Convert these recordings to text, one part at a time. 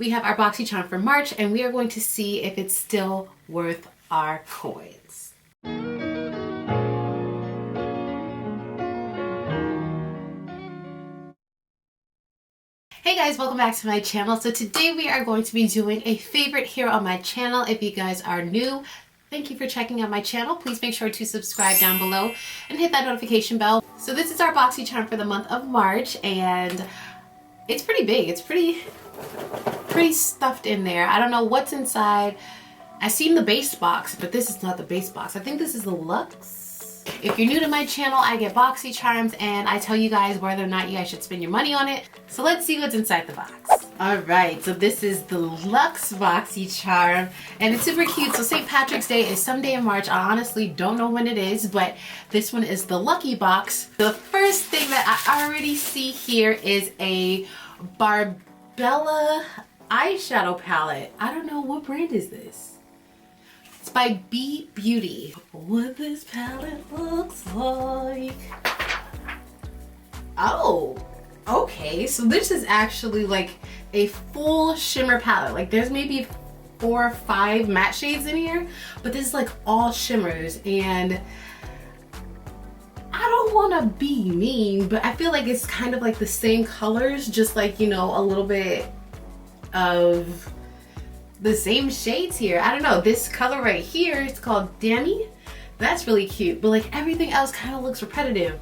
we have our BoxyCharm for March, and we are going to see if it's still worth our coins. Hey guys, welcome back to my channel. So today we are going to be doing a favorite here on my channel. If you guys are new, thank you for checking out my channel. Please make sure to subscribe down below and hit that notification bell. So this is our BoxyCharm for the month of March, and it's pretty big. It's pretty stuffed in there. I don't know what's inside. I've seen the base box, but this is not the base box. I think this is the Luxe. If you're new to my channel, I get BoxyCharms and I tell you guys whether or not you guys should spend your money on it. So let's see what's inside the box. Alright, so this is the Luxe BoxyCharm and it's super cute. So St. Patrick's Day is someday in March. I honestly don't know when it is, but this one is the lucky box. The first thing that I already see here is a Barbella eyeshadow palette. I don't know, what brand is this? It's by B Beauty. What this palette looks like. Oh, okay. So this is actually like a full shimmer palette. Like there's maybe 4 or 5 matte shades in here, but this is like all shimmers. And I don't want to be mean, but I feel like it's kind of like the same colors, just like, you know, a little bit of the same shades here. I don't know, this color right here, it's called Demi. That's really cute, but like everything else kind of looks repetitive.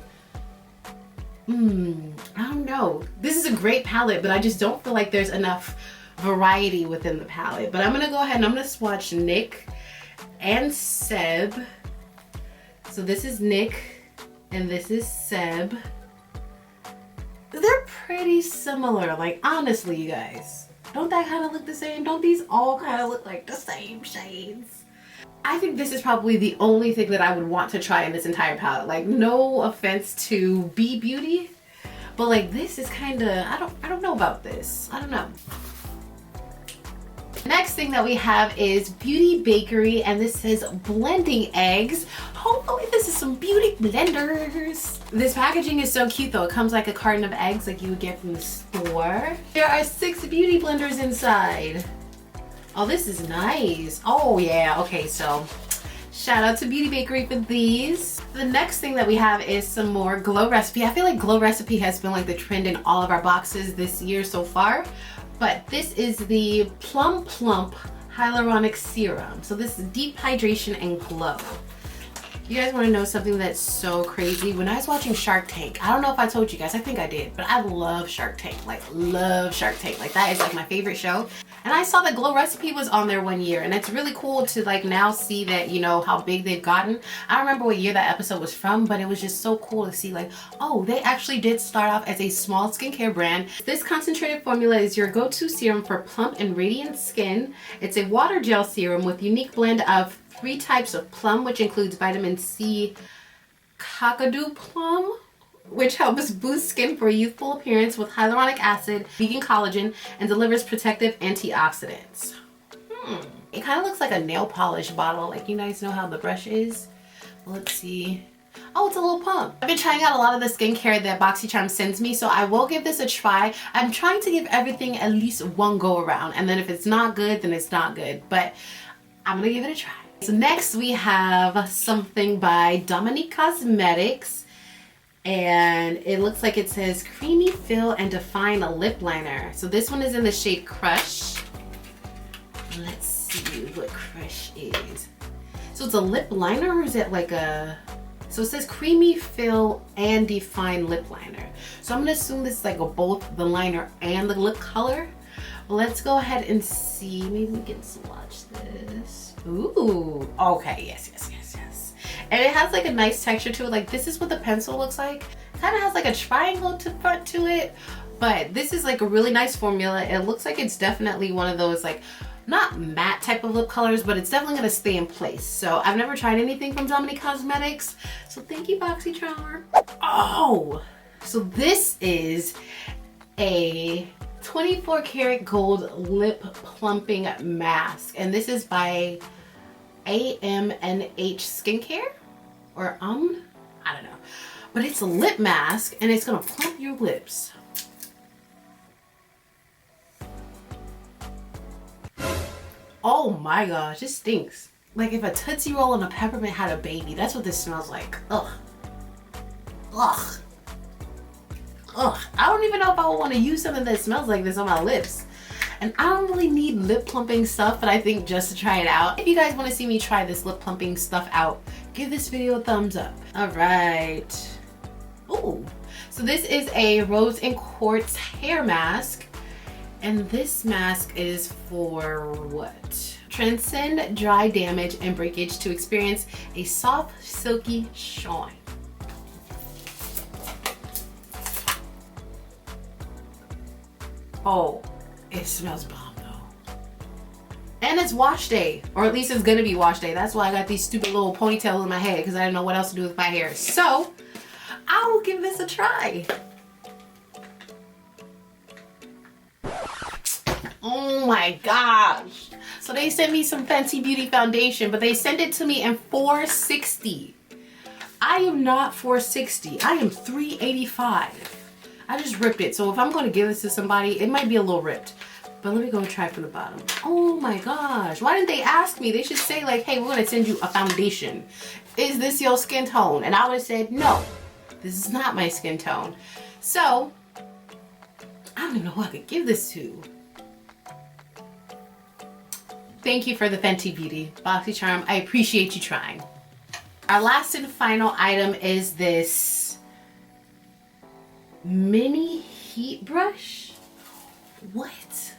I don't know. This is a great palette, but I just don't feel like there's enough variety within the palette. But I'm gonna go ahead and I'm gonna swatch Nick and Seb. So this is Nick and this is Seb. They're pretty similar, like honestly, you guys. Don't that kind of look the same? Don't these all kind of look like the same shades? I think this is probably the only thing that I would want to try in this entire palette. Like, no offense to B Beauty, but like this is kind of, I don't know about this. I don't know. Next thing that we have is Beauty Bakery, and this says blending eggs. Hopefully this is some beauty blenders. This packaging is so cute though. It comes like a carton of eggs like you would get from the store. There are 6 beauty blenders inside. Oh, this is nice. Oh yeah, okay, so shout out to Beauty Bakery for these. The next thing that we have is some more Glow Recipe. I feel like Glow Recipe has been like the trend in all of our boxes this year so far. But this is the Plum Plump Hyaluronic Serum. So this is deep hydration and glow. You guys want to know something that's so crazy? When I was watching Shark Tank, I don't know if I told you guys, I think I did, but I love Shark Tank, like love Shark Tank. Like that is like my favorite show. And I saw that Glow Recipe was on there one year, and it's really cool to like now see that, you know, how big they've gotten. I don't remember what year that episode was from, but it was just so cool to see like, oh, they actually did start off as a small skincare brand. This concentrated formula is your go-to serum for plump and radiant skin. It's a water gel serum with unique blend of 3 types of plum, which includes vitamin C, Kakadu plum, which helps boost skin for a youthful appearance with hyaluronic acid, vegan collagen, and delivers protective antioxidants. It kind of looks like a nail polish bottle. Like, you guys know how the brush is? Let's see. Oh, it's a little pump. I've been trying out a lot of the skincare that BoxyCharm sends me, so I will give this a try. I'm trying to give everything at least one go around, and then if it's not good, then it's not good. But I'm gonna give it a try. So next we have something by Dominique Cosmetics, and it looks like it says Creamy Fill and Define a Lip Liner. So this one is in the shade Crush. Let's see what Crush is. So it's a lip liner, or is it like a... So it says Creamy Fill and Define Lip Liner. So I'm gonna assume this is like a both the liner and the lip color. Let's go ahead and see. Maybe we can swatch this. Ooh, okay, yes. And it has like a nice texture to it. Like this is what the pencil looks like. Kind of has like a triangle to front to it, but this is like a really nice formula. It looks like it's definitely one of those like, not matte type of lip colors, but it's definitely gonna stay in place. So I've never tried anything from Dominique Cosmetics, so thank you, BoxyCharm. Oh, so this is a 24 karat gold lip plumping mask, and this is by AMNH Skincare, or I don't know, but it's a lip mask and it's gonna plump your lips. Oh my gosh, it stinks. Like if a Tootsie Roll and a peppermint had a baby, that's what this smells like. Ugh. Ugh. Ugh. I don't even know if I would want to use something that smells like this on my lips. And I don't really need lip plumping stuff, but I think just to try it out. If you guys want to see me try this lip plumping stuff out, give this video a thumbs up. All right. Ooh. So this is a rose and quartz hair mask. And this mask is for what? Transcend dry damage and breakage to experience a soft, silky shine. Oh, it smells bomb though. And it's wash day, or at least it's gonna be wash day. That's why I got these stupid little ponytails in my head, because I didn't know what else to do with my hair. So, I will give this a try. Oh my gosh. So they sent me some Fenty Beauty foundation, but they sent it to me in $460. I am not $460. I am $385. I just ripped it. So if I'm going to give this to somebody, it might be a little ripped. But let me go and try from the bottom. Oh my gosh. Why didn't they ask me? They should say like, hey, we're going to send you a foundation. Is this your skin tone? And I would have said, no, this is not my skin tone. So I don't even know who I could give this to. Thank you for the Fenty Beauty. BoxyCharm, I appreciate you trying. Our last and final item is this mini heat brush. What?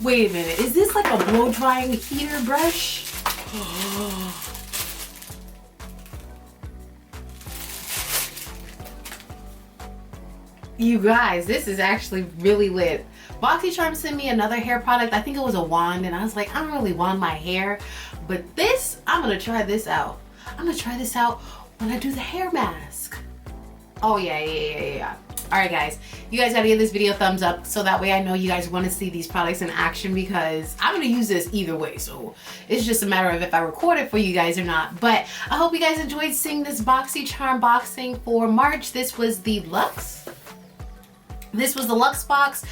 Wait a minute, is this like a blow drying heater brush? You guys, this is actually really lit. BoxyCharm sent me another hair product. I think it was a wand, and I was like, I don't really wand my hair, but this, I'm gonna try this out. I'm gonna try this out when I do the hair mask. Oh yeah. All right guys, you guys gotta give this video a thumbs up so that way I know you guys wanna see these products in action, because I'm gonna use this either way. So it's just a matter of if I record it for you guys or not. But I hope you guys enjoyed seeing this BoxyCharm boxing for March. This was the Luxe. This was the Luxe box.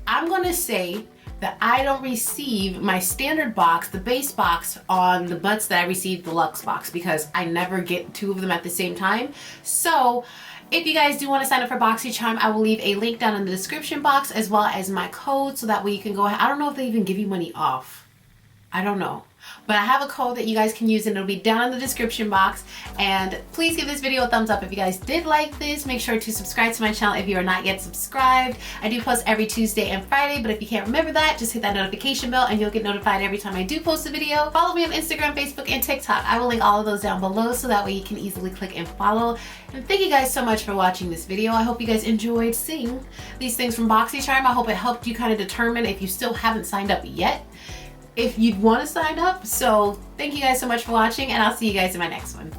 I'm gonna say that I don't receive my standard box, the base box, on the butts that I received the Luxe box, because I never get two of them at the same time. So if you guys do want to sign up for BoxyCharm, I will leave a link down in the description box as well as my code, so that way you can go ahead. I don't know if they even give you money off. I don't know. But I have a code that you guys can use, and it'll be down in the description box. And please give this video a thumbs up if you guys did like this. Make sure to subscribe to my channel if you are not yet subscribed. I do post every Tuesday and Friday, but if you can't remember that, just hit that notification bell and you'll get notified every time I do post a video. Follow me on Instagram, Facebook, and TikTok. I will link all of those down below, so that way you can easily click and follow. And thank you guys so much for watching this video. I hope you guys enjoyed seeing these things from BoxyCharm. I hope it helped you kind of determine, if you still haven't signed up yet, if you'd want to sign up. So thank you guys so much for watching, and I'll see you guys in my next one.